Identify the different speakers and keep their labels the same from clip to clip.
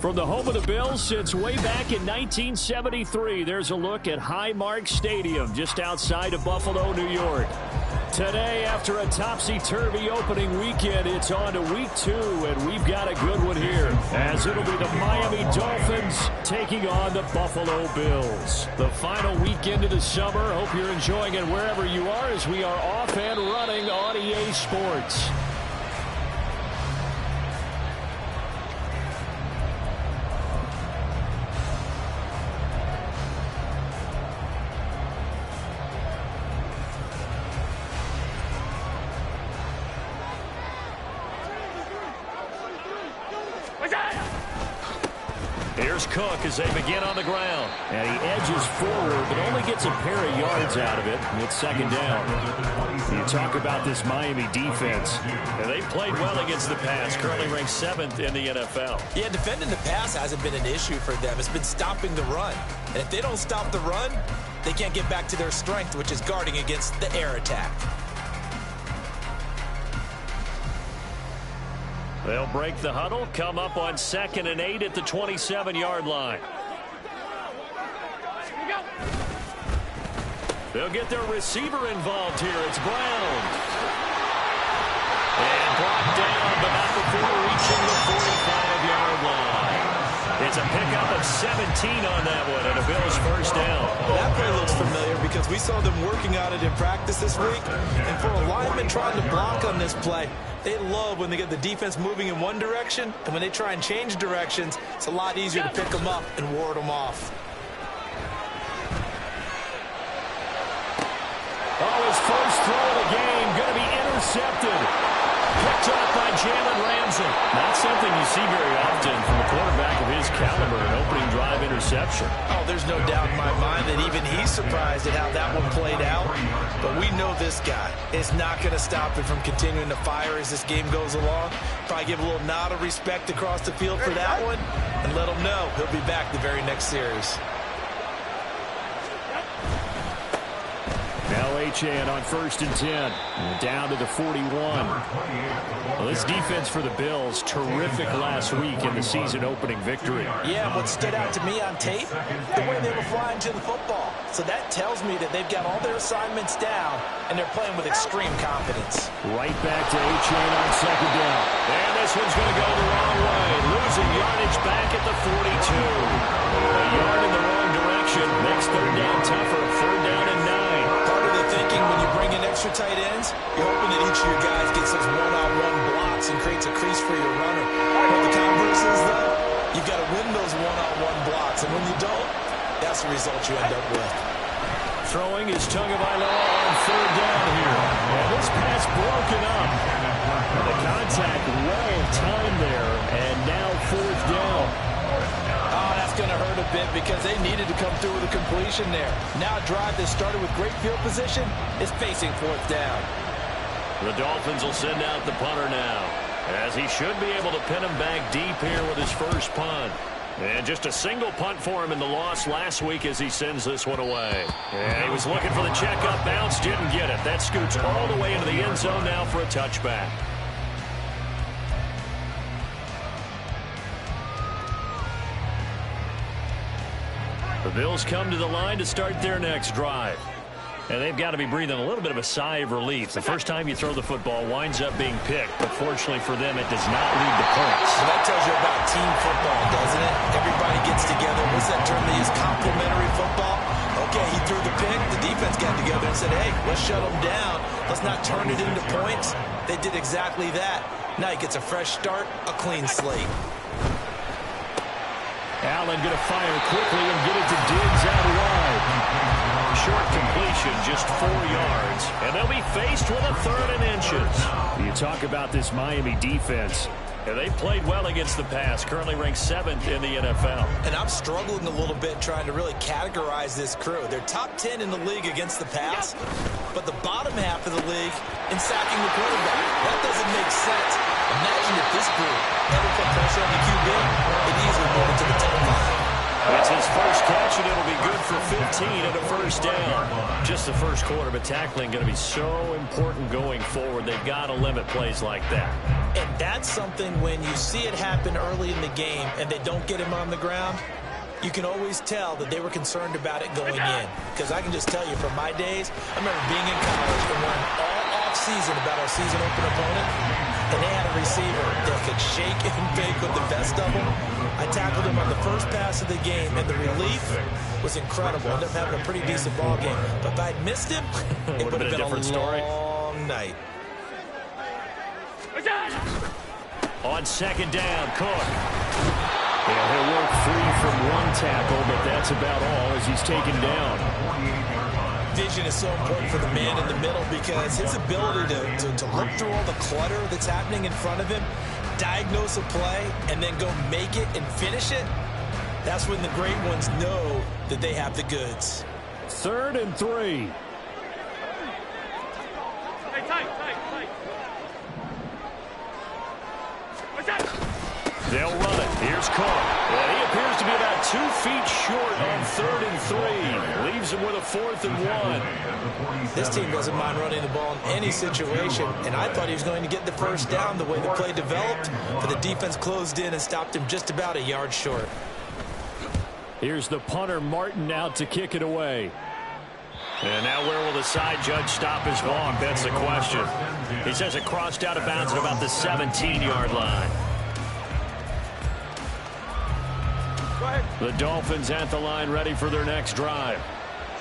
Speaker 1: From the home of the Bills since way back in 1973, there's a look at Highmark Stadium just outside of Buffalo, New York. Today, after a topsy-turvy opening weekend, it's on to week 2, and we've got a good one here, as it'll be the Miami Dolphins taking on the Buffalo Bills. The final weekend of the summer. Hope you're enjoying it wherever you are, as we are off and running on EA Sports. Here's Cook as they begin on the ground. And he edges forward, but only gets a pair of yards out of it. It's second down. You talk about this Miami defense. And they played well against the pass, currently ranked 7th in the NFL.
Speaker 2: Yeah, defending the pass hasn't been an issue for them. It's been stopping the run. And if they don't stop the run, they can't get back to their strength, which is guarding against the air attack.
Speaker 1: They'll break the huddle, come up on 2nd and 8 at the 27-yard line. They'll get their receiver involved here. It's Brown. And brought down, but not before reaching the 45-yard line. It's a pickup of 17 on that one, and a Bills first down.
Speaker 2: That play looks familiar because we saw them working on it in practice this week. And for a lineman trying to block on this play, they love when they get the defense moving in one direction, and when they try and change directions, it's a lot easier to pick them up and ward them off.
Speaker 1: Oh, his first throw of the game going to be intercepted. Picked up by Jalen Ramsey. Not something you see very often from a quarterback of his caliber, an opening drive interception.
Speaker 2: Oh, there's no doubt in my mind that even he's surprised at how that one played out. But we know this guy is not going to stop him from continuing to fire as this game goes along. Probably give a little nod of respect across the field for that one and let him know he'll be back the very next series.
Speaker 1: Now Achane on 1st and 10. And down to the 41. Well, this defense for the Bills, terrific last week in the season-opening victory.
Speaker 2: Yeah, what stood out to me on tape, the way they were flying to the football. So that tells me that they've got all their assignments down, and they're playing with extreme confidence.
Speaker 1: Right back to Achane on 2nd down. And this one's going to go the wrong way. Losing yardage back at the 42. A yard in the wrong direction makes 3rd down tougher. 3rd down and 9.
Speaker 2: Thinking when you bring in extra tight ends, you're hoping that each of your guys gets those one-on-one blocks and creates a crease for your runner. But the converse is, though, you've got to win those one-on-one blocks. And when you don't, that's the result you end up with.
Speaker 1: Throwing is Tagovailoa on 3rd down here. And this pass broken up. The contact well timed there, and now 4th down.
Speaker 2: Oh, that's going to hurt a bit because they needed to come through with a completion there. Now a drive that started with great field position is facing 4th down.
Speaker 1: The Dolphins will send out the punter now, as he should be able to pin him back deep here with his first punt. And just a single punt for him in the loss last week as he sends this one away. And he was looking for the checkup bounce, didn't get it. That scoots all the way into the end zone now for a touchback. The Bills come to the line to start their next drive. And they've got to be breathing a little bit of a sigh of relief. The first time you throw the football winds up being picked, but fortunately for them, it does not lead to points.
Speaker 2: So that tells you about team football, doesn't it? Everybody gets together. What's that term they use? Complementary football? Okay, he threw the pick. The defense got together and said, hey, let's shut him down. Let's not turn it into points. They did exactly that. Now he gets a fresh start, a clean slate.
Speaker 1: Allen going to fire quickly and get it to Diggs out wide. Short completion, just 4 yards. And they'll be faced with a 3rd and inches. You talk about this Miami defense. And they played well against the pass, currently ranked 7th in the NFL.
Speaker 2: And I'm struggling a little bit trying to really categorize this crew. They're top 10 in the league against the pass, but the bottom half of the league in sacking the quarterback. That doesn't make sense. Imagine if this group ever put pressure on the QB, it easily moved into the top 5.
Speaker 1: It's his first catch, and it'll be good for 15 and a first down. Just the first quarter, but tackling going to be so important going forward. They've got to limit plays like that.
Speaker 2: And that's something when you see it happen early in the game and they don't get him on the ground, you can always tell that they were concerned about it going in. Because I can just tell you from my days, I remember being in college and learning all off-season about our season open opponent, and they had a receiver that could shake and bake with the best of them. I tackled him on the first pass of the game, and the relief was incredible. Ended up having a pretty decent ball game. But if I'd missed him, it would have been a different story. Long night.
Speaker 1: On second down, Cook. Yeah, he'll work free from one tackle, but that's about all as he's taken down.
Speaker 2: Vision is so important for the man in the middle because his ability to look through all the clutter that's happening in front of him, diagnose a play, and then go make it and finish it, that's when the great ones know that they have the goods.
Speaker 1: 3rd and 3. They'll run it. Here's Cook. Well, he appears to be about 2 feet short on 3rd and 3. Leaves him with a 4th and 1.
Speaker 2: This team doesn't mind running the ball in any situation, and I thought he was going to get the first down the way the play developed, but the defense closed in and stopped him just about a yard short.
Speaker 1: Here's the punter, Martin, out to kick it away. And now where will the side judge stop his walk? That's the question. He says it crossed out of bounds at about the 17-yard line. The Dolphins at the line ready for their next drive.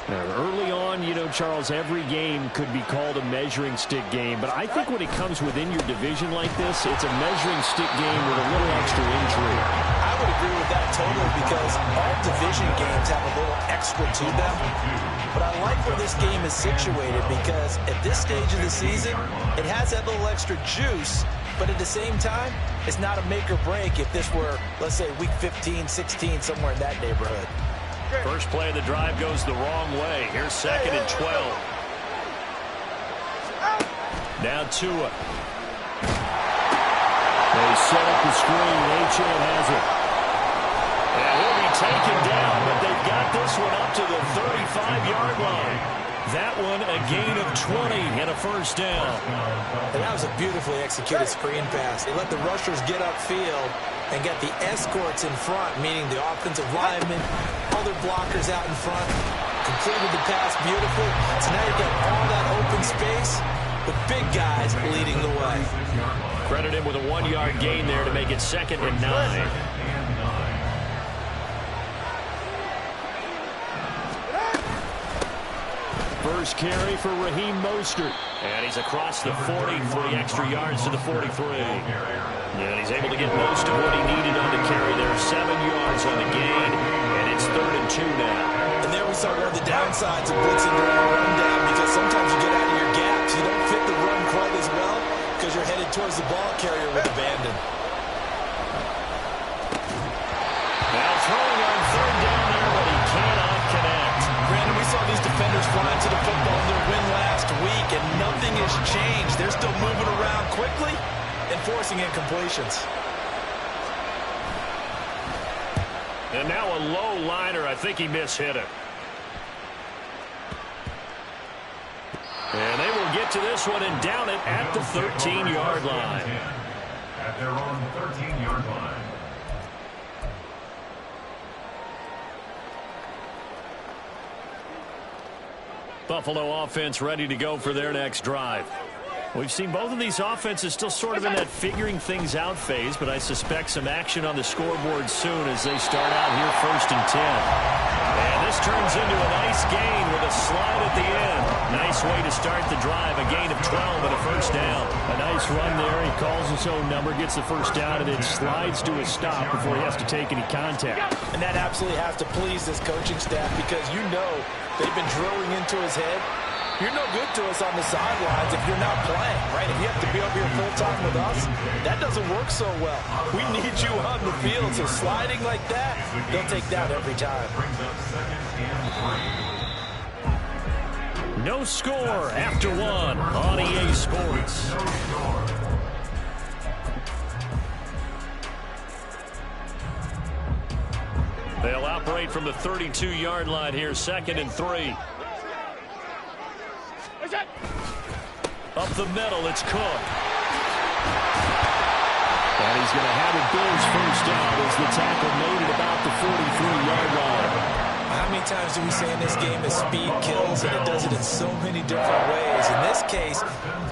Speaker 1: Now, early on, you know, Charles, every game could be called a measuring stick game. But I think when it comes within your division like this, it's a measuring stick game with a little extra intrigue.
Speaker 2: I would agree with that totally because all division games have a little extra to them. But I like where this game is situated because at this stage of the season, it has that little extra juice. But at the same time, it's not a make or break if this were, let's say, week 15, 16, somewhere in that neighborhood.
Speaker 1: First play of the drive goes the wrong way. Here's 2nd and 12. Now Tua. They set up the screen. Achane has it. And he'll be taken down, but they've got this one up to the 35-yard line. That one a gain of 20 and a first down.
Speaker 2: And that was a beautifully executed screen pass. They let the rushers get upfield and get the escorts in front, meaning the offensive linemen, other blockers out in front, completed the pass beautifully. So now you've got all that open space with big guys leading the way.
Speaker 1: Credit him with a 1-yard gain there to make it 2nd and 9. First carry for Raheem Mostert. And he's across the 40 for the extra yards to the 43. And he's able to get most of what he needed on the carry there. 7 yards on the gain, and it's 3rd and 2 now.
Speaker 2: And there we saw one of the downsides of blitzing during a rundown because sometimes you get out of your gaps. You don't fit the run quite as well because you're headed towards the ball carrier with abandon.
Speaker 1: Now throwing on 3rd down there, but he cannot connect.
Speaker 2: Brandon, we saw these defenders flying to the football in their win last week, and nothing has changed. They're still moving around quickly and forcing incompletions.
Speaker 1: And now a low liner. I think he mishit it. And they will get to this one and down it at the 13-yard line.
Speaker 3: At their own 13-yard line.
Speaker 1: Buffalo offense ready to go for their next drive. We've seen both of these offenses still sort of in that figuring things out phase, but I suspect some action on the scoreboard soon as they start out here 1st and 10. And this turns into a nice gain with a slide at the end. Nice way to start the drive, a gain of 12 and a first down. A nice run there. He calls his own number, gets the first down, and then slides to a stop before he has to take any contact.
Speaker 2: And that absolutely has to please this coaching staff because you know they've been drilling into his head. You're no good to us on the sidelines if you're not playing, right? If you have to be up here full-time with us, that doesn't work so well. We need you on the field, so sliding like that, they'll take that every time.
Speaker 1: No score after 1 on EA Sports. They'll operate from the 32-yard line here, 2nd and 3. Up the middle, it's Cook. And he's going to have a Bills first down as the tackle made at about the 43-yard line.
Speaker 2: How many times do we say in this game that speed kills, and it does it in so many different ways? In this case,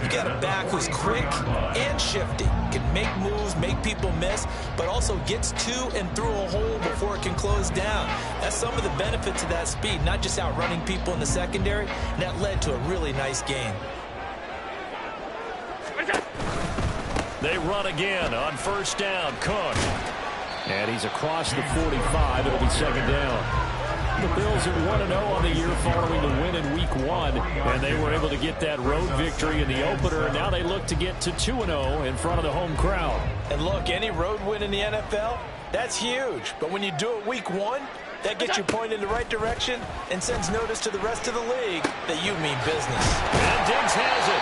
Speaker 2: you got a back who's quick and shifty, can make moves, make people miss, but also gets to and through a hole before it can close down. That's some of the benefits of that speed, not just outrunning people in the secondary, and that led to a really nice game.
Speaker 1: They run again on first down. Cook. And he's across the 45. It'll be 2nd down. The Bills are 1-0 on the year following the win in Week 1. And they were able to get that road victory in the opener. And now they look to get to 2-0 in front of the home crowd.
Speaker 2: And look, any road win in the NFL, that's huge. But when you do it Week 1, that gets you pointed in the right direction and sends notice to the rest of the league that you mean business.
Speaker 1: And Diggs has it.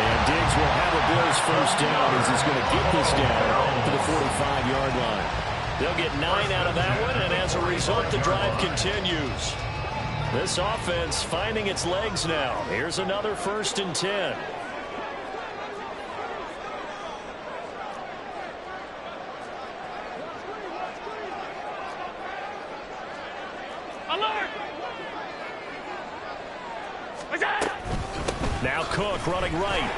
Speaker 1: And Diggs will have a Bills first down as he's going to get this down to the 45-yard line. They'll get 9 out of that one, and as a result, the drive continues. This offense finding its legs now. Here's another 1st and 10. Now Cook running right.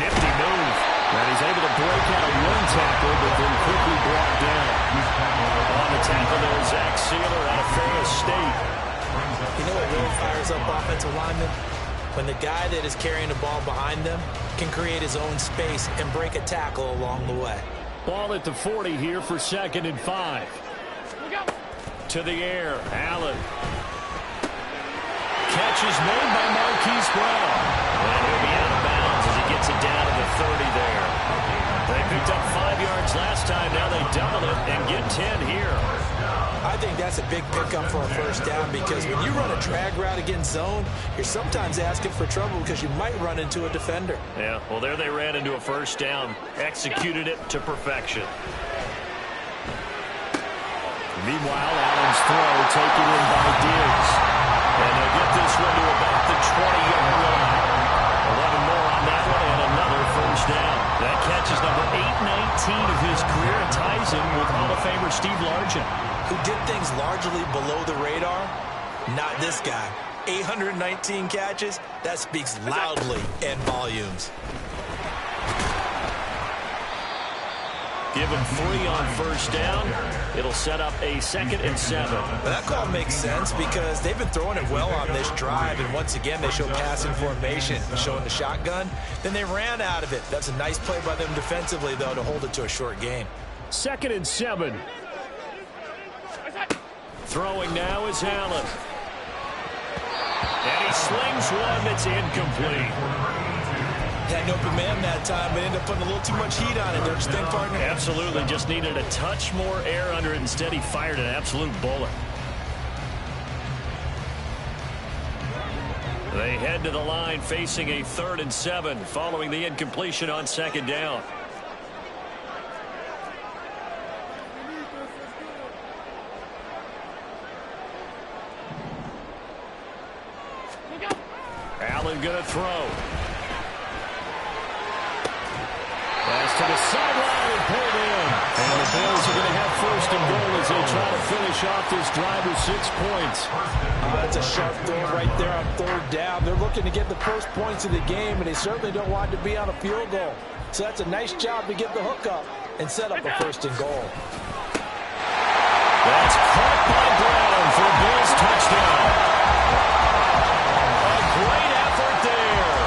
Speaker 1: Nifty move. And he's able to break out one tackle, but then quickly brought down. On the tackle there, Zach Sealer out of Ferris State.
Speaker 2: You know what really fires up offensive linemen? When the guy that is carrying the ball behind them can create his own space and break a tackle along the way.
Speaker 1: Ball at the 40 here for 2nd and 5. To the air, Allen. Catch is made by Marquise Brown. And he'll be out of bounds as he gets it down to the 30 there. They picked up 5 yards last time. Now they double it and get 10 here.
Speaker 2: I think that's a big pickup for a first down because when you run a drag route against zone, you're sometimes asking for trouble because you might run into a defender.
Speaker 1: Yeah, well, there they ran into a first down. Executed it to perfection. Meanwhile, Allen's throw taken in by Diggs. And they'll get this one to about the 20-yard line. 11 more on that one and another first down. That catch is number 819 of his career and ties him with Hall of Famer Steve Largent,
Speaker 2: who did things largely below the radar. Not this guy. 819 catches, that speaks loudly in volumes.
Speaker 1: Give him 3 on first down. It'll set up a 2nd and 7.
Speaker 2: That call makes sense because they've been throwing it well on this drive, and once again they show passing formation, showing the shotgun. Then they ran out of it. That's a nice play by them defensively, though, to hold it to a short gain.
Speaker 1: 2nd and 7. Throwing now is Allen. And he slings one that's incomplete.
Speaker 2: Had an open man that time, but ended up putting a little too much heat on it. Don't you think, partner?
Speaker 1: Absolutely. Just needed a touch more air under it. Instead, he fired an absolute bullet. They head to the line facing a 3rd and 7 following the incompletion on 2nd down. Allen going to throw. Pass to the sideline and pulled in. And the Bills are going to have 1st and goal as they try to finish off this drive with 6 points.
Speaker 4: That's a sharp throw right there on 3rd down. They're looking to get the first points of the game, and they certainly don't want to be on a field goal. So that's a nice job to get the hook up and set up a 1st and goal.
Speaker 1: That's caught by Brown for a Bills touchdown. A great effort there.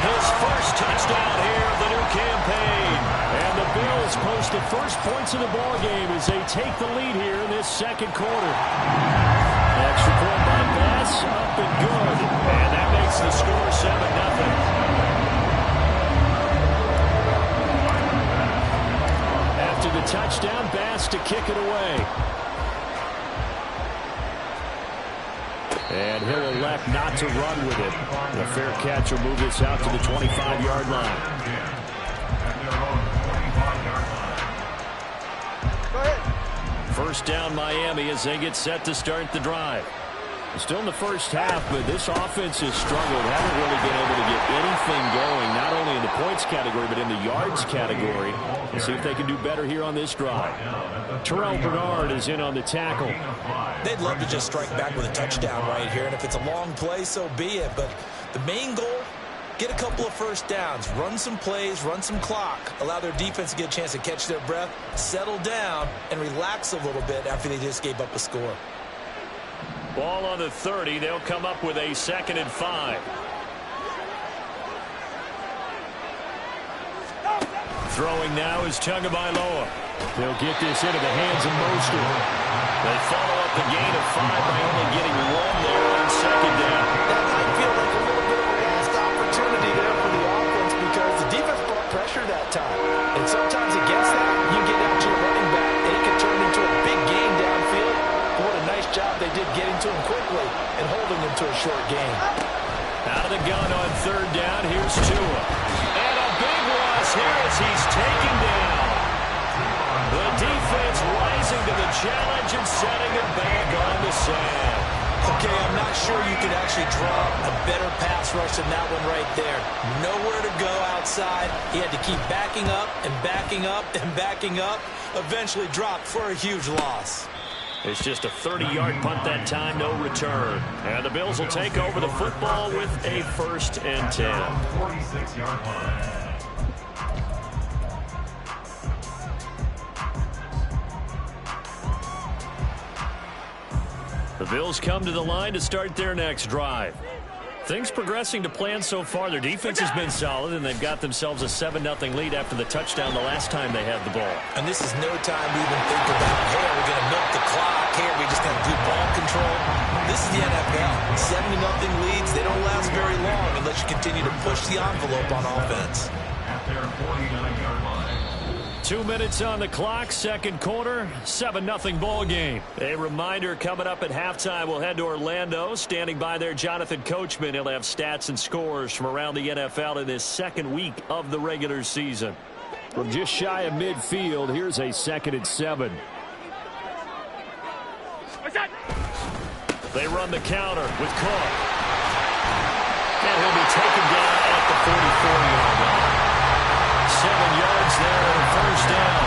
Speaker 1: His first touchdown here of the new campaign. And the Bills post the first points of the ball game as they take the lead here in this 2nd quarter. Extra point by Bass, up and good. And that makes the score 7-0. After the touchdown, Bass to kick it away. And he'll elect not to run with it. The fair catch will move this out to the 25-yard line. First down Miami as they get set to start the drive. Still in the first half, but this offense has struggled. Haven't really been able to get anything going, not only in the points category, but in the yards category. We'll see if they can do better here on this drive. Terrell Bernard is in on the tackle.
Speaker 4: They'd love to just strike back with a touchdown right here, and if it's a long play, so be it. But the main goal, get a couple of first downs, run some plays, run some clock, allow their defense to get a chance to catch their breath, settle down, and relax a little bit after they just gave up a score.
Speaker 1: Ball on the 30. They'll come up with a 2nd and 5. Throwing now is Tagovailoa. They'll get this into the hands of Mostert. They follow up the gain of 5 by only getting 1 there on 2nd down.
Speaker 4: That might feel like a little bit of a lost opportunity there for the offense because the defense brought pressure that time. And sometimes against that, you get out to your running back, and it can turn into a big gain downfield. What a nice job they did getting to him quickly and holding him to a short gain.
Speaker 1: Out of the gun on 3rd down, here's Tua. And a big loss here as he's taken down. The defense rising to the challenge and setting it back on the sand.
Speaker 4: Okay, I'm not sure you could actually draw a better pass rush than that one right there. Nowhere to go outside. He had to keep backing up and backing up and backing up. Eventually dropped for a huge loss.
Speaker 1: It's just a 30-yard punt that time, no return. And the Bills will take over the football with a 1st and 10.
Speaker 3: 46-yard line.
Speaker 1: The Bills come to the line to start their next drive. Things progressing to plan so far. Their defense has been solid, and they've got themselves a 7-0 lead after the touchdown the last time they had the ball.
Speaker 4: And this is no time to even think about, hey, are we going to milk the clock? Hey, are we just going to do ball control? This is the NFL. 7-0 leads, they don't last very long unless you continue to push the envelope on offense.
Speaker 3: At their 49-yard line.
Speaker 1: 2 minutes on the clock, 2nd quarter, 7-0 ball game. A reminder coming up at halftime, we'll head to Orlando. Standing by there, Jonathan Coachman. He'll have stats and scores from around the NFL in this 2nd week of the regular season. From just shy of midfield, here's a 2nd and 7. They run the counter with Cook. And he'll be taken down at the 44-yard line. 7 yards there on 1st down.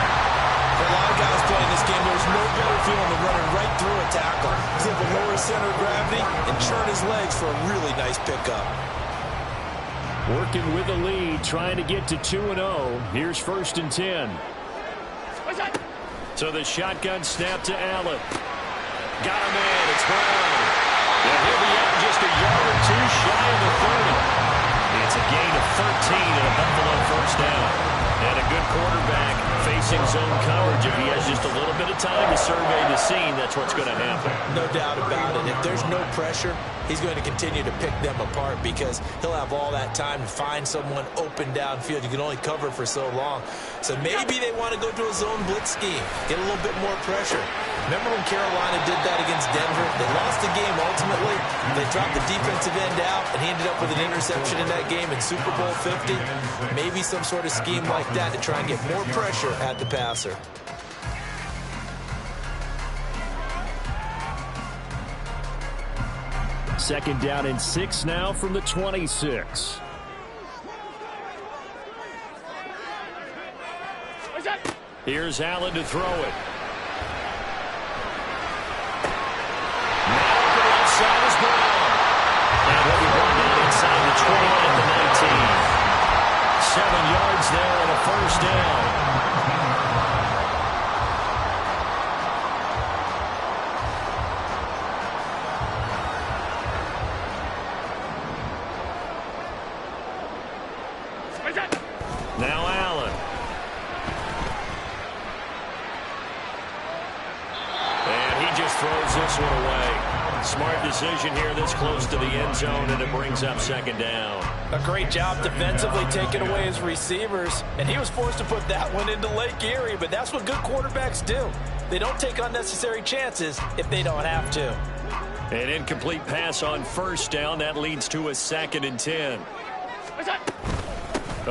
Speaker 4: For a lot of guys playing this game, there's no better feeling than running right through a tackle. He's able to lower center of gravity and churn his legs for a really nice pickup.
Speaker 1: Working with the lead, trying to get to 2-0. Here's 1st and 10. So the shotgun snap to Allen. Got him in. It's Brown. And he'll be out just a yard or 2 shy of the 30. It's a gain of 13 and a Buffalo 1st down. And a good quarterback facing zone coverage. If he has just a little bit of time to survey the scene, that's what's going to happen.
Speaker 4: No doubt about it. If there's no pressure, he's going to continue to pick them apart because he'll have all that time to find someone open downfield. You can only cover for so long. So maybe they want to go to a zone blitz scheme, get a little bit more pressure. Remember when Carolina did that against Denver? They lost the game ultimately. They dropped the defensive end out, and he ended up with an interception in that game in Super Bowl 50. Maybe some sort of scheme like that to try and get more pressure at the passer.
Speaker 1: Second down and 6 now from the 26. Here's Allen to throw it. Now to the outside is Brown. And he'll be brought down inside the 20 at the 19. 7 yards there and a 1st down. Now Allen. And he just throws this one away. Smart decision here this close to the end zone, and it brings up 2nd down.
Speaker 4: A great job defensively taking away his receivers, and he was forced to put that one into Lake Erie, but that's what good quarterbacks do. They don't take unnecessary chances if they don't have to.
Speaker 1: An incomplete pass on 1st down. That leads to a 2nd and 10.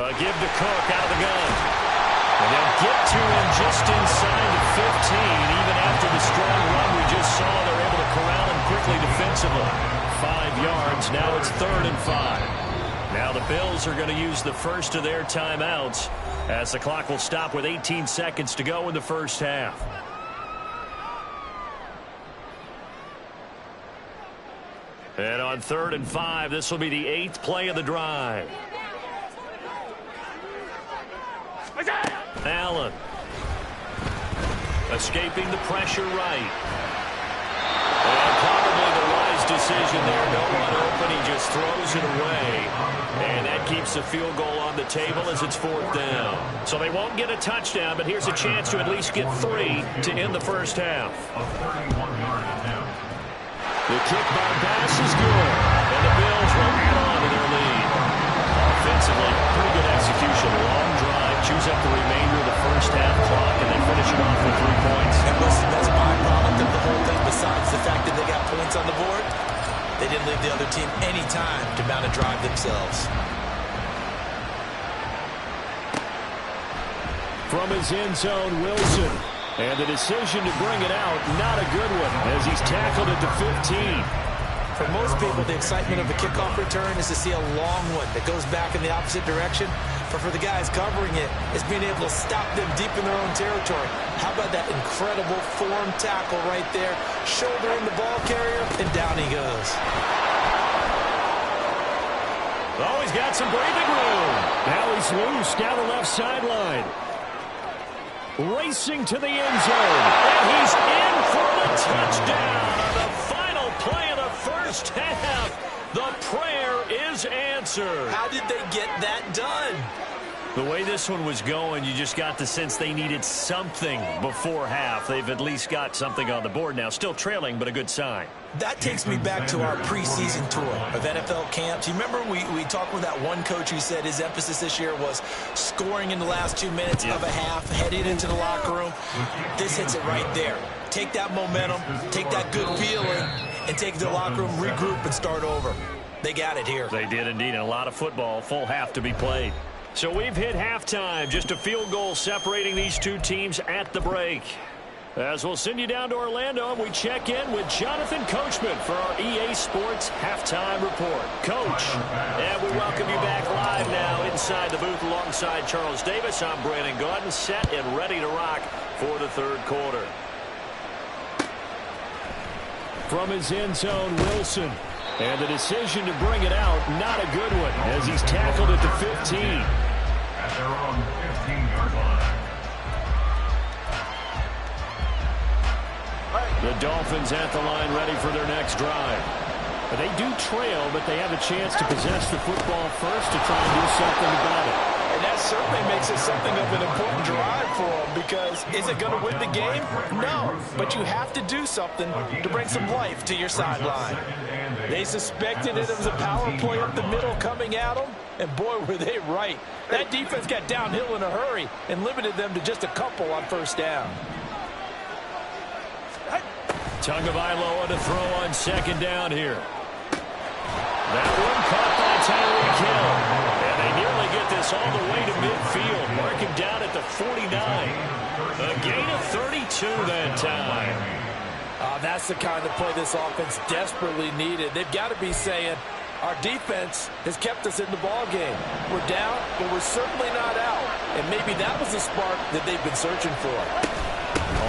Speaker 1: Give to Cook out of the gun. And he'll get to him just inside the 15. Even after the strong run we just saw, they're able to corral him quickly defensively. 5 yards. Now it's 3rd and 5. Now the Bills are going to use the first of their timeouts as the clock will stop with 18 seconds to go in the first half. And on 3rd and 5, this will be the 8th play of the drive. Allen. Escaping the pressure right. And probably the wise decision there. No one open. He just throws it away. And that keeps the field goal on the table as it's 4th down. So they won't get a touchdown, but here's a chance to at least get 3 to end the first half.
Speaker 3: A 31-yard attempt.
Speaker 1: The kick by Bass is good. And the Bills will add on to their lead. Offensively, pretty good execution. Long drive, chews up the remainder of the first half clock, and they finish it off with 3 points.
Speaker 4: And what's the best byproduct of the whole thing besides the fact that they got points on the board? They didn't leave the other team any time to mount a drive themselves.
Speaker 1: From his end zone, Wilson. And the decision to bring it out, not a good one, as he's tackled at the 15.
Speaker 4: For most people, the excitement of the kickoff return is to see a long one that goes back in the opposite direction. But for the guys covering it, it's being able to stop them deep in their own territory. How about that incredible form tackle right there? Shouldering the ball carrier, and down he goes.
Speaker 1: Oh, he's got some breathing room. Now he's loose down the left sideline. Racing to the end zone. And he's in for the touchdown. The final play of the first half. The prayer is answered.
Speaker 4: How did they get that done?
Speaker 1: The way this one was going, you just got the sense they needed something before half. They've at least got something on the board now. Still trailing, but a good sign.
Speaker 4: That takes me back to our preseason tour of NFL camps. You remember we talked with that one coach who said his emphasis this year was scoring in the last 2 minutes of a half, heading into the locker room. This hits it right there. Take that momentum, take that good feeling, and take it to the locker room, regroup, and start over. They got it here.
Speaker 1: They did indeed, and a lot of football, full half to be played. So we've hit halftime, just a field goal separating these two teams at the break. As we'll send you down to Orlando, we check in with Jonathan Coachman for our EA Sports Halftime Report. Coach, and we welcome you back live now inside the booth alongside Charles Davis. I'm Brandon Gaudin, set and ready to rock for the third quarter. From his end zone, Wilson. And the decision to bring it out, not a good one, as he's tackled at the 15.
Speaker 3: At their own 15-yard line.
Speaker 1: The Dolphins at the line ready for their next drive. They do trail, but they have a chance to possess the football first to try and do something about it.
Speaker 5: And that certainly makes it something of an important drive for them, because is it going to win the game? No, but you have to do something to bring some life to your sideline. They suspected it was a power play up the middle coming at them, and boy, were they right. That defense got downhill in a hurry and limited them to just a couple on first down.
Speaker 1: Tagovailoa to throw on second down here. That one caught by Tyreek Hill. And they nearly get this all the way to midfield. Mark him down at the 49. A gain of 32 that time.
Speaker 5: That's the kind of play this offense desperately needed. They've got to be saying, our defense has kept us in the ball game. We're down, but we're certainly not out. And maybe that was the spark that they've been searching for.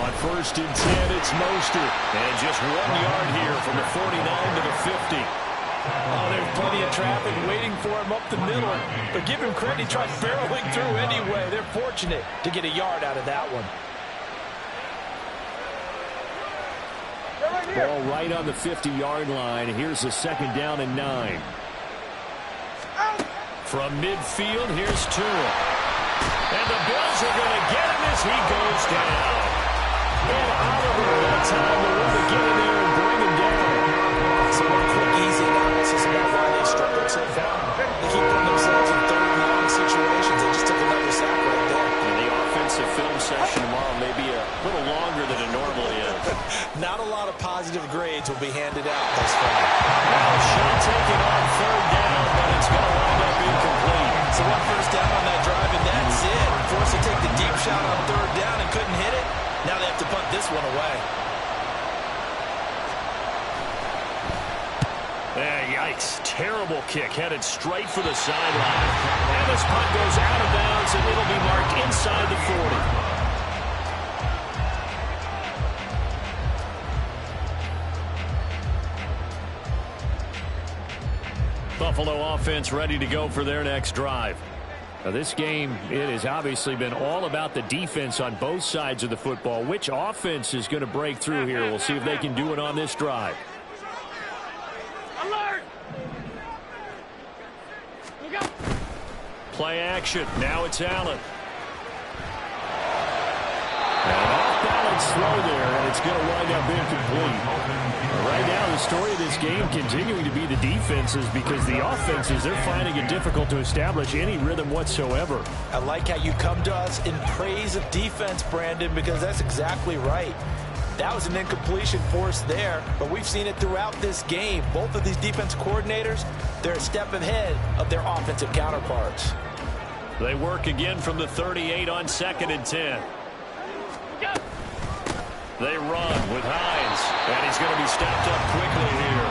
Speaker 1: On 1st and 10, it's Mostert. And just 1 yard here from the 49 to the 50.
Speaker 5: Oh, there's plenty of traffic waiting for him up the middle. But give him credit, he tried barreling through anyway. They're fortunate to get a yard out of that one.
Speaker 1: Ball right on the 50-yard line. Here's a second down and 9. From midfield, here's Tua. And the Bills are going to get him as he goes down. And Oliver that time to run to get in there and bring him down.
Speaker 4: So a quick, easy analysis about why they struggled so far. They keep putting themselves in third and long situations. They just took another sack right there.
Speaker 1: And the offensive film session tomorrow may be a little longer than it normally is.
Speaker 4: Not a lot of positive grades will be handed out thus far.
Speaker 1: Now, shot taken on third down, but it's going to wind up incomplete.
Speaker 4: So
Speaker 2: So one first down on that drive, and that's it. Forced to take the deep shot on third down and couldn't hit it. Now they have to punt this one away.
Speaker 1: Yikes. Terrible kick headed straight for the sideline. And this punt goes out of bounds, and it'll be marked inside the 40. Buffalo offense ready to go for their next drive. Now this game, it has obviously been all about the defense on both sides of the football. Which offense is going to break through here? We'll see if they can do it on this drive.
Speaker 3: Alert!
Speaker 1: Play action. Now it's Allen. And off-balance throw there, and it's going to wind up incomplete. Right now, the story of this game continuing to be the defenses, because the offenses, they're finding it difficult to establish any rhythm whatsoever.
Speaker 2: I like how you come to us in praise of defense, Brandon, because that's exactly right. That was an incompletion forced there, but we've seen it throughout this game. Both of these defense coordinators, they're a step ahead of their offensive counterparts.
Speaker 1: They work again from the 38 on 2nd and 10. They run with Hines, and he's going to be stopped up quickly here.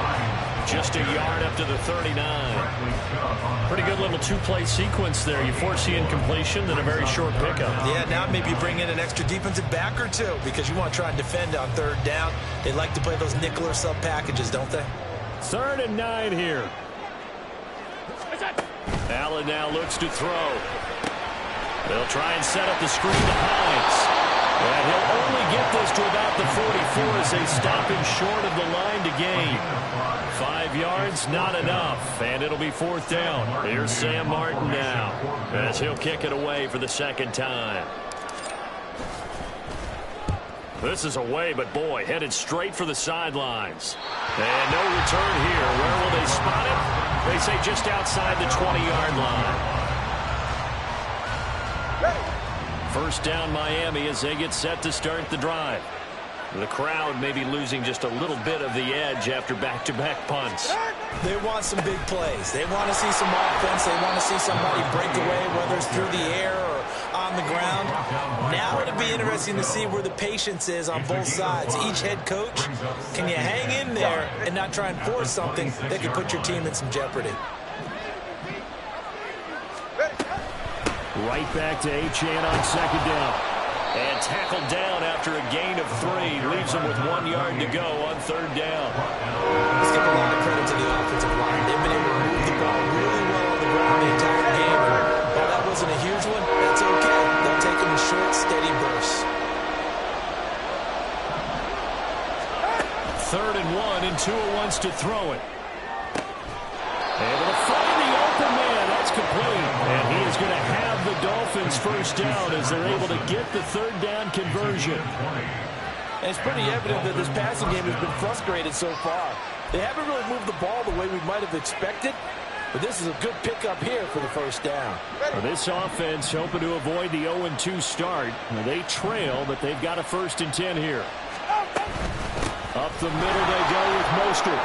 Speaker 1: Just a yard up to the 39. Pretty good little two-play sequence there. You force the incompletion, then a very short pickup.
Speaker 2: Yeah, now maybe you bring in an extra defensive back or two, because you want to try and defend on third down. They like to play those nickel or sub packages, don't they?
Speaker 1: 3rd and 9 here. Allen now looks to throw. They'll try and set up the screen to Hines. And he'll only get this to about the 44 as they stop him short of the line to gain. 5 yards, not enough. And it'll be 4th down. Here's Sam Martin now as he'll kick it away for the 2nd time. This is away, but boy, headed straight for the sidelines. And no return here. Where will they spot it? They say just outside the 20-yard line. First down Miami as they get set to start the drive. The crowd may be losing just a little bit of the edge after back-to-back punts.
Speaker 2: They want some big plays. They want to see some offense. They want to see somebody break away, whether it's through the air or on the ground. Now it'll be interesting to see where the patience is on both sides. Each head coach, can you hang in there and not try and force something that could put your team in some jeopardy?
Speaker 1: Right back to Achane on 2nd down. And tackled down after a gain of 3. Leaves him with 1 yard to go on 3rd down.
Speaker 2: Let's give a lot of credit to the offensive line. They've been able to move the ball really well on the ground the entire game. And while that wasn't a huge one, that's okay. They'll take them in short, steady bursts.
Speaker 1: 3rd and 1, and Tua wants to throw it. Able to find the open man. That's complete. And he is going to have the Dolphins first down as they're able to get the 3rd down conversion.
Speaker 5: And it's pretty evident that this passing game has been frustrated so far. They haven't really moved the ball the way we might have expected, but this is a good pickup here for the first down.
Speaker 1: Well, this offense hoping to avoid the 0-2 start. Well, they trail, but they've got a 1st and 10 here. Up the middle they go with Mostert.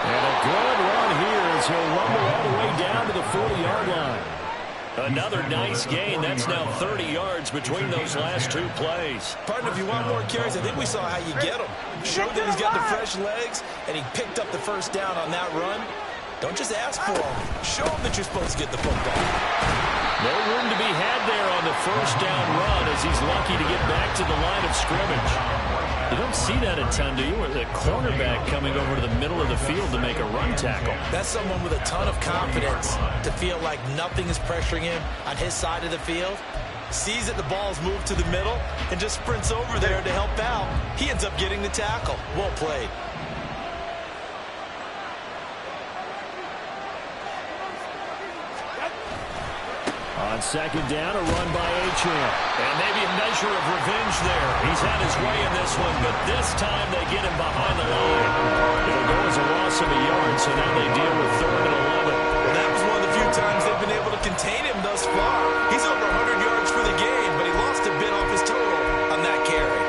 Speaker 1: And a good run here as he'll rumble all the way down to the 40-yard line. Another nice gain. That's now 30 yards between those last 2 plays.
Speaker 2: Partner, if you want more carries, I think we saw how you get them. Showed that he's got the fresh legs, and he picked up the first down on that run. Don't just ask for them. Show them that you're supposed to get the football.
Speaker 1: No room to be had there on the first down run as he's lucky to get back to the line of scrimmage. You don't see that a ton, do you? Or the cornerback coming over to the middle of the field to make a run tackle.
Speaker 2: That's someone with a ton of confidence to feel like nothing is pressuring him on his side of the field. Sees that the ball's moved to the middle and just sprints over there to help out. He ends up getting the tackle. Well played.
Speaker 1: On 2nd down, a run by Achane. And maybe a measure of revenge there. He's had his way in this one, but this time they get him behind the line. It'll go as a loss of a yard, so now they deal with 3rd and 11.
Speaker 2: Well, that was one of the few times they've been able to contain him thus far. He's over 100 yards for the game, but he lost a bit off his total on that carry.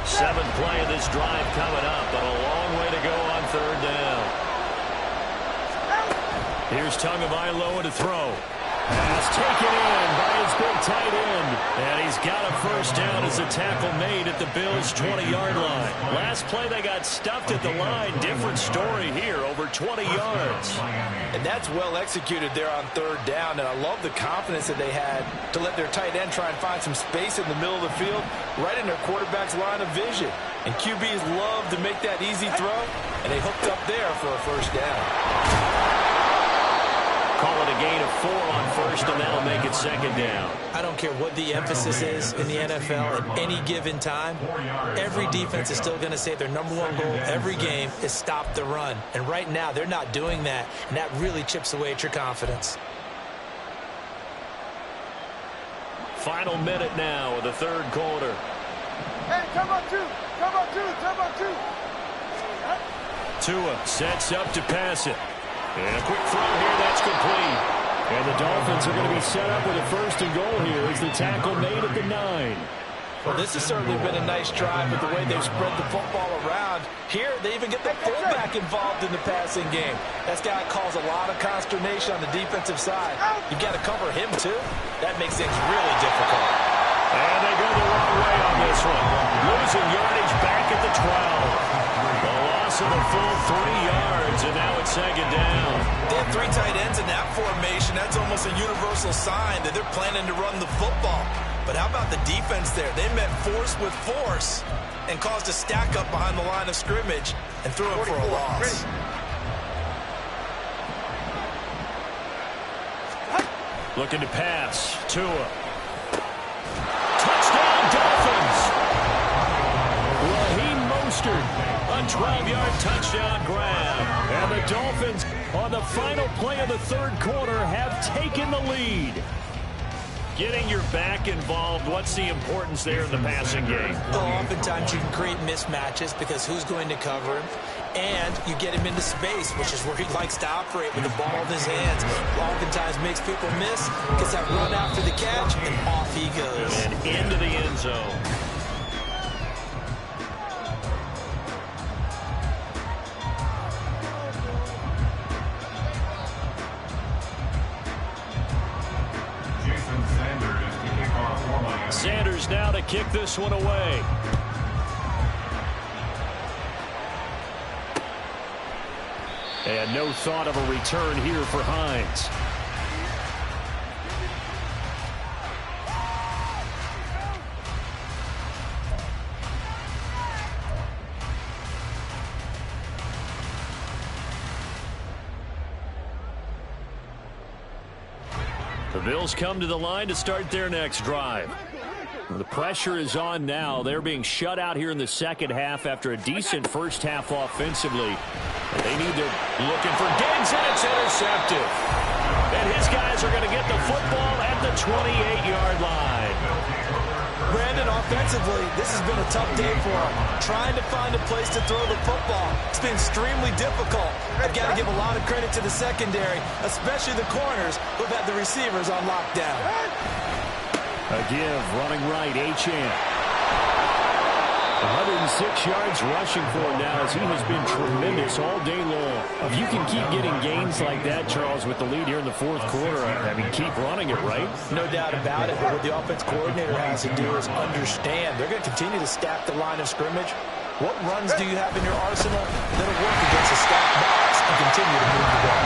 Speaker 1: Seventh play of this drive coming up, but a long way to go on 3rd Here's Tagovailoa to throw. Pass taken in by his big tight end. And he's got a first down as a tackle made at the Bills' 20-yard line. Last play they got stuffed at the line. Different story here, over 20 yards.
Speaker 5: And that's well executed there on third down. And I love the confidence that they had to let their tight end try and find some space in the middle of the field, right in their quarterback's line of vision. And QBs love to make that easy throw, and they hooked up there for a first down.
Speaker 1: Call it a gain of 4 on first, and that'll make it second down.
Speaker 4: I don't care what the emphasis is in the NFL at any given time. Every defense is still going to say their #1 goal every game is stop the run. And right now, they're not doing that, and that really chips away at your confidence.
Speaker 1: Final minute now of the third quarter.
Speaker 6: Hey, come on, two. Come on, two. Come on, two.
Speaker 1: Tua sets up to pass it. And a quick throw here, that's complete. And the Dolphins are going to be set up with a first and goal here as the tackle made at the 9.
Speaker 5: Well, this has certainly been a nice drive with the way they've spread the football around. Here, they even get the fullback involved in the passing game. That guy caused a lot of consternation on the defensive side. You've got to cover him, too. That makes things really difficult.
Speaker 1: And they go the wrong way on this one. Losing yardage back at the 12. The loss of a full 3 yards, and now it's second down.
Speaker 2: They have 3 tight ends in that formation. That's almost a universal sign that they're planning to run the football. But how about the defense there? They met force with force and caused a stack up behind the line of scrimmage and threw it for a loss.
Speaker 1: Looking to pass. Tua. Touchdown, Dolphins! Raheem Mostert, a 12-yard touchdown grab. And the Dolphins, on the final play of the third quarter, have taken the lead. Getting your back involved, what's the importance there in the passing game?
Speaker 4: Well, oftentimes you can create mismatches because who's going to cover him? And you get him into space, which is where he likes to operate with the ball in his hands. Oftentimes makes people miss, gets that run after the catch, and off he goes.
Speaker 1: And into the end zone. Sanders now to kick this one away. And no thought of a return here for Hines. The Bills come to the line to start their next drive. The pressure is on now. They're being shut out here in the second half after a decent first half offensively. And they need their looking for Diggs, and it's intercepted. And his guys are going to get the football at the 28-yard line.
Speaker 5: Brandon, offensively, this has been a tough day for him. Trying to find a place to throw the football. It's been extremely difficult. I've got to give a lot of credit to the secondary, especially the corners who've had the receivers on lockdown.
Speaker 1: A give, running right, Achane. 106 yards rushing for him now as he has been tremendous all day long. If you can keep getting gains like that, Charles, with the lead here in the fourth quarter, I mean, keep running it, right?
Speaker 5: No doubt about it. But what the offense coordinator has to do is understand they're going to continue to stack the line of scrimmage. What runs do you have in your arsenal that'll work against a stacked box and continue to move the ball?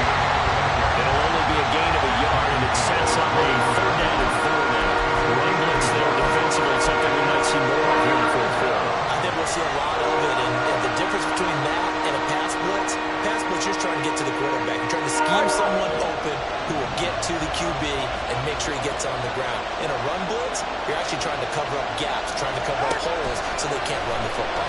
Speaker 1: It'll only be a gain of a yard, and it sets up a third down and 4 now. The run blitz there defensively, something we might see more of here in the fourth quarter.
Speaker 4: I think we'll see a lot of it, and the difference between that and a pass blitz, you're trying to get to the quarterback. You're trying to scheme someone open who will get to the QB and make sure he gets on the ground. In a run blitz, you're actually trying to cover up gaps, trying to cover up holes so they can't run the football.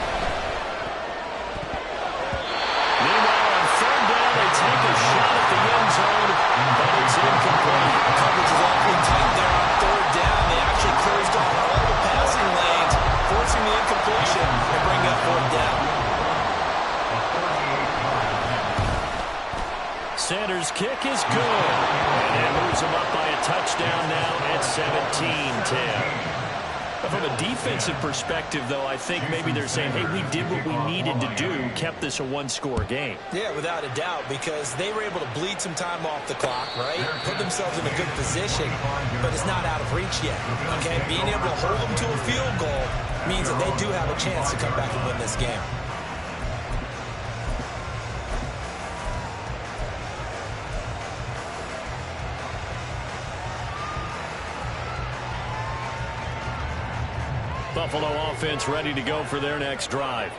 Speaker 1: Meanwhile, on third down, they take a shot at the end zone, but it's incomplete.
Speaker 2: Coverage is awfully tight there on third down. They actually closed off all the passing lanes, forcing the incompletion and bring up fourth down.
Speaker 1: Sanders' kick is good. And that moves him up by a touchdown now at 17-10. From a defensive perspective, though, I think maybe they're saying, hey, we did what we needed to do, kept this a one-score game.
Speaker 4: Yeah, without a doubt, because they were able to bleed some time off the clock, right? Put themselves in a good position, but it's not out of reach yet, okay? Being able to hold them to a field goal means that they do have a chance to come back and win this game.
Speaker 1: Buffalo offense ready to go for their next drive.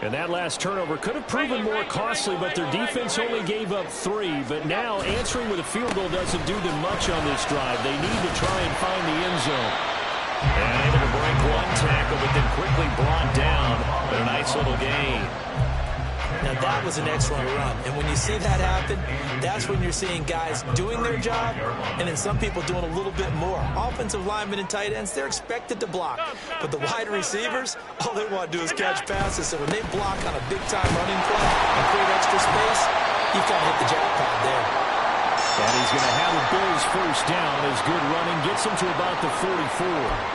Speaker 1: And that last turnover could have proven more costly, but their defense only gave up 3. But now answering with a field goal doesn't do them much on this drive. They need to try and find the end zone. And able to break one tackle, but then quickly brought down. But a nice little gain.
Speaker 4: Now, that was an excellent run. And when you see that happen, that's when you're seeing guys doing their job and then some people doing a little bit more. Offensive linemen and tight ends, they're expected to block. But the wide receivers, all they want to do is catch passes. So when they block on a big-time running play and create extra space, you've got to hit the jackpot there.
Speaker 1: And he's going to have the Bills first down as good running gets him to about the 44.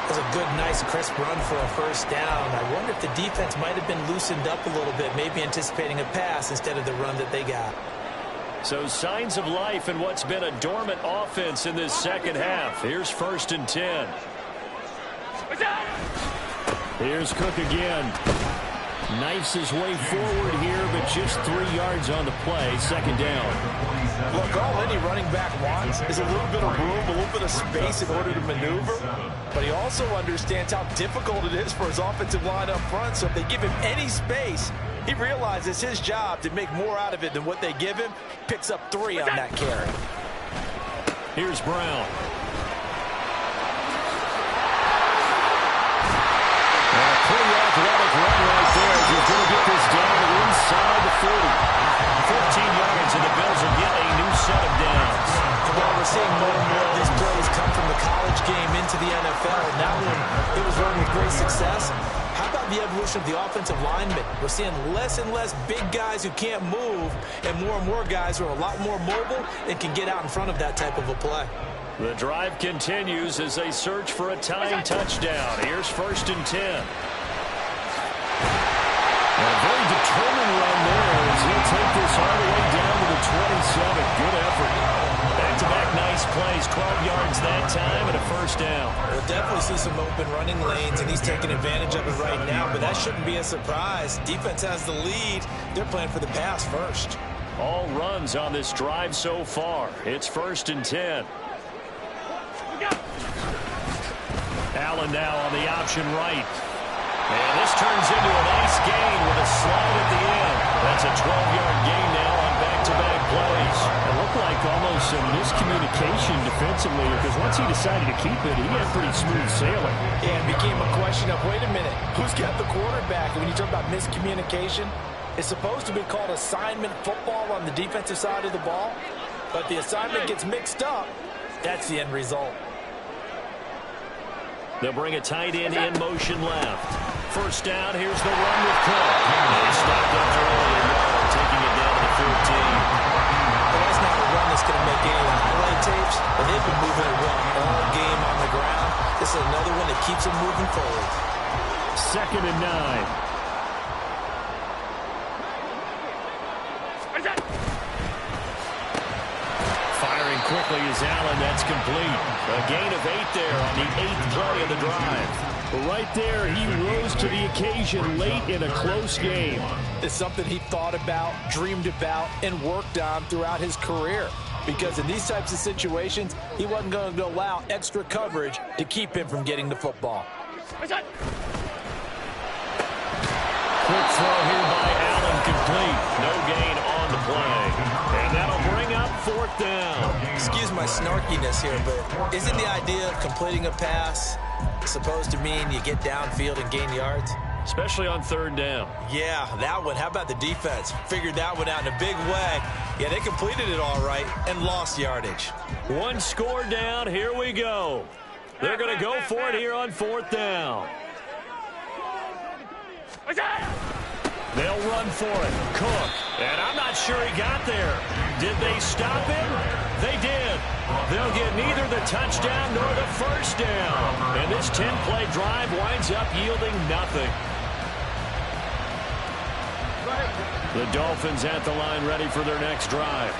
Speaker 4: That's a good, nice, crisp run for a first down. I wonder if the defense might have been loosened up a little bit, maybe anticipating a pass instead of the run that they got.
Speaker 1: So signs of life in what's been a dormant offense in this second half. Here's 1st and 10. Here's Cook again. Knifes his way forward here, but just 3 yards on the play. 2nd down.
Speaker 5: Look, all any running back wants is a little bit of room, a little bit of space in order to maneuver. But he also understands how difficult it is for his offensive line up front. So if they give him any space, he realizes his job to make more out of it than what they give him. Picks up 3 on that carry.
Speaker 1: Here's Brown. And a pretty athletic run right there. He's going to get this down inside the 40. 14 yards, and the Bills will get a new set of downs.
Speaker 4: Well, we're seeing more and more of these plays come from the college game into the NFL. Now when it was run with great success, how about the evolution of the offensive linemen? We're seeing less and less big guys who can't move and more guys who are a lot more mobile and can get out in front of that type of a play.
Speaker 1: The drive continues as they search for a tying touchdown. Here's 1st and 10. And a very determined run there as he'll take this all the way down to the 27. Good effort. Back-to-back nice plays. 12 yards that time and a 1st down.
Speaker 4: We'll definitely see some open running lanes, and he's taking advantage of it right now, but that shouldn't be a surprise. Defense has the lead. They're playing for the pass first.
Speaker 1: All runs on this drive so far. It's 1st and 10. Allen now on the option right. And this turns into a nice gain with a slide at the end. That's a 12-yard gain now on back-to-back plays. It looked like almost some miscommunication defensively because once he decided to keep it, he had pretty smooth sailing.
Speaker 5: Yeah, it became a question of, wait a minute, who's got the quarterback? And when you talk about miscommunication, it's supposed to be called assignment football on the defensive side of the ball. But the assignment gets mixed up. That's the end result.
Speaker 1: They'll bring a tight end in motion left. 1st down, here's the run with Cook. They stopped after only a yard, taking it down to the 14.
Speaker 4: But that's not a run that's going to make any of the highlight tapes, but they've been moving it well all game on the ground. This is another one that keeps them moving forward.
Speaker 1: 2nd and 9. Firing quickly is Allen. That's complete. A gain of 8 there on the 8th play of the drive. Right there, he rose to the occasion late in a close game.
Speaker 5: It's something he thought about, dreamed about, and worked on throughout his career. Because in these types of situations, he wasn't going to allow extra coverage to keep him from getting the football.
Speaker 1: Quick throw here by Allen, complete. No gain on the play. And that'll bring up 4th down.
Speaker 4: Excuse my snarkiness here, but isn't the idea of completing a pass supposed to mean you get downfield and gain yards?
Speaker 1: Especially on 3rd down.
Speaker 4: Yeah, that one. How about the defense? Figured that one out in a big way. Yeah, they completed it all right and lost yardage.
Speaker 1: 1 score down. Here we go. They're going to go for it here on 4th down. They'll run for it. Cook. And I'm not sure he got there. Did they stop him? They did. They'll get neither the touchdown nor the first down. And this 10-play drive winds up yielding nothing. The Dolphins at the line ready for their next drive.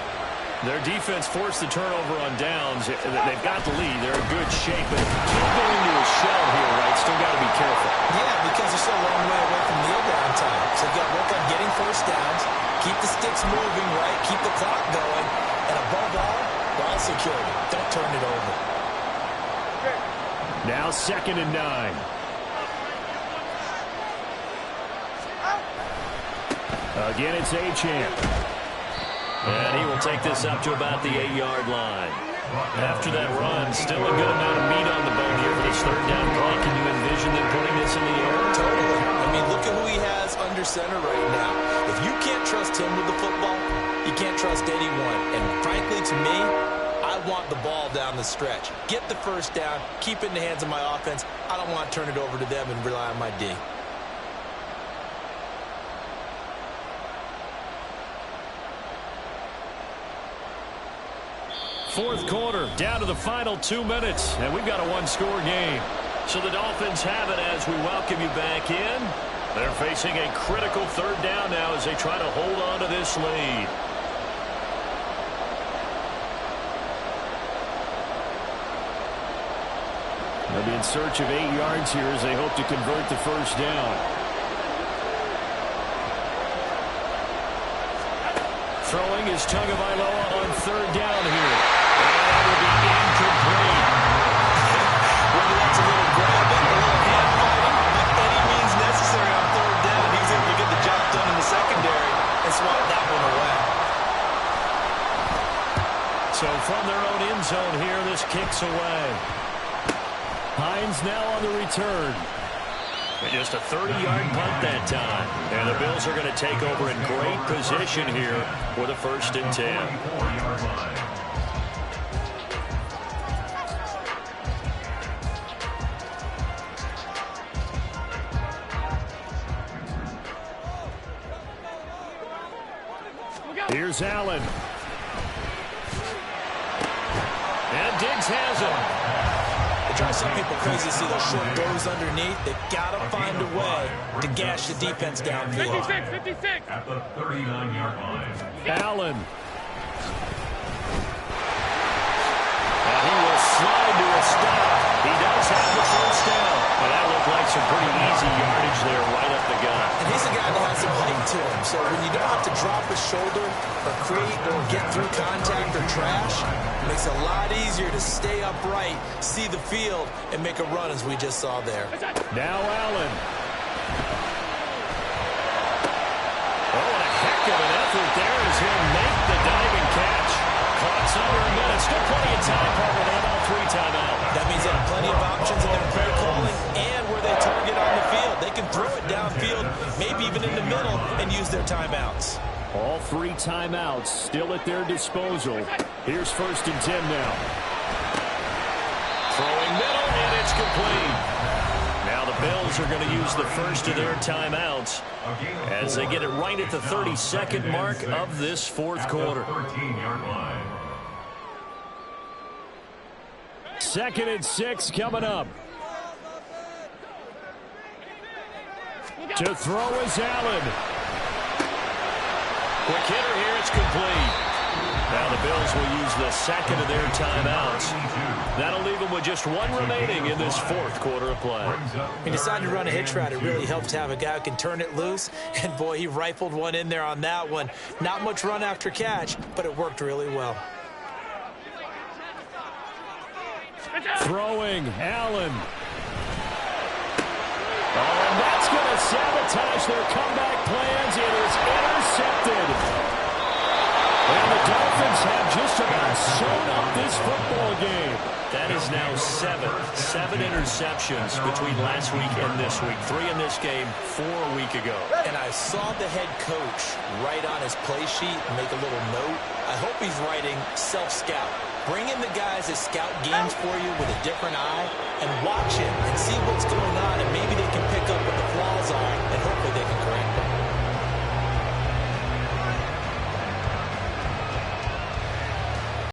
Speaker 1: Their defense forced the turnover on downs. They've got the lead. They're in good shape, but can't go into a shell here, right? Still got to be careful.
Speaker 4: Yeah, because they're so a long way away from kneel down time. So you got to work on getting first downs, keep the sticks moving, right? Keep the clock going, and above all, ball security. Don't turn it over.
Speaker 1: Now 2nd and 9. Again, it's Achane. And he will take this up to about the 8-yard line. After that run, still a good amount of meat on the bone here for this 3rd down play. Can you envision them putting this in the air?
Speaker 4: Totally. I mean, look at who he has under center right now. If you can't trust him with the football, you can't trust anyone. And frankly, to me, I want the ball down the stretch. Get the first down, keep it in the hands of my offense. I don't want to turn it over to them and rely on my D.
Speaker 1: Fourth quarter, down to the final 2 minutes, and we've got a one-score game. So the Dolphins have it as we welcome you back in. They're facing a critical 3rd down now as they try to hold on to this lead. They'll be in search of 8 yards here as they hope to convert the first down. Throwing is Tagovailoa on 3rd down here. And that will be incomplete.
Speaker 2: Whether that's a little grabbing, a little hand fighting, by any means necessary on 3rd down, he was able to get the job done in the secondary and swat that one away.
Speaker 1: So from their own end zone here, this kicks away. Hines now on the return. And just a 30-yard punt that time. And the Bills are going to take over in great position here for the 1st and 10. Here's Allen. And Diggs has him.
Speaker 4: It drives some people crazy to see those short throws underneath. They've got to find a way to gash the defense downfield.
Speaker 6: 56.
Speaker 3: At the 39-yard line.
Speaker 1: Allen. And he will slide to a stop. He does have the first down. And that looked like some pretty easy yardage there right up the gut.
Speaker 4: And he's a guy that has some height to him. So when you don't have to drop a shoulder or create or get through contact or trash, it makes it a lot easier to stay upright, see the field, and make a run as we just saw there.
Speaker 1: Now Allen. Oh, and a heck of an effort there as he'll make the diving catch. Clock's under a minute. Still plenty of time, Parker. They have all 3 timeouts.
Speaker 4: That means they have plenty of options in their play calling and where they target on the field. They can throw it downfield, maybe even in the middle, and use their timeouts.
Speaker 1: All 3 timeouts still at their disposal. Here's 1st and 10 now. Throwing middle, and it's complete. Now the Bills are going to use the first of their timeouts as they get it right at the 32nd mark of this 4th quarter.
Speaker 3: 13-yard line.
Speaker 1: 2nd and 6 coming up. To throw is Allen. Quick hitter here, it's complete. Now the Bills will use the 2nd of their timeouts. That'll leave them with just 1 remaining in this 4th quarter of play.
Speaker 4: He decided to run a hitch route. It really helped to have a guy who can turn it loose. And, boy, he rifled one in there on that one. Not much run after catch, but it worked really well.
Speaker 1: Throwing, Allen. Oh, and that's going to sabotage their comeback plans. It is intercepted. And the Dolphins have just about sewn up this football game. That is now 7 interceptions between last week and this week. 3 in this game, 4 a week ago.
Speaker 4: And I saw the head coach write on his play sheet and make a little note. I hope he's writing self-scout. Bring in the guys that scout games for you with a different eye and watch him and see what's going on, and maybe they can pick up what the flaws are, and hopefully they can correct them.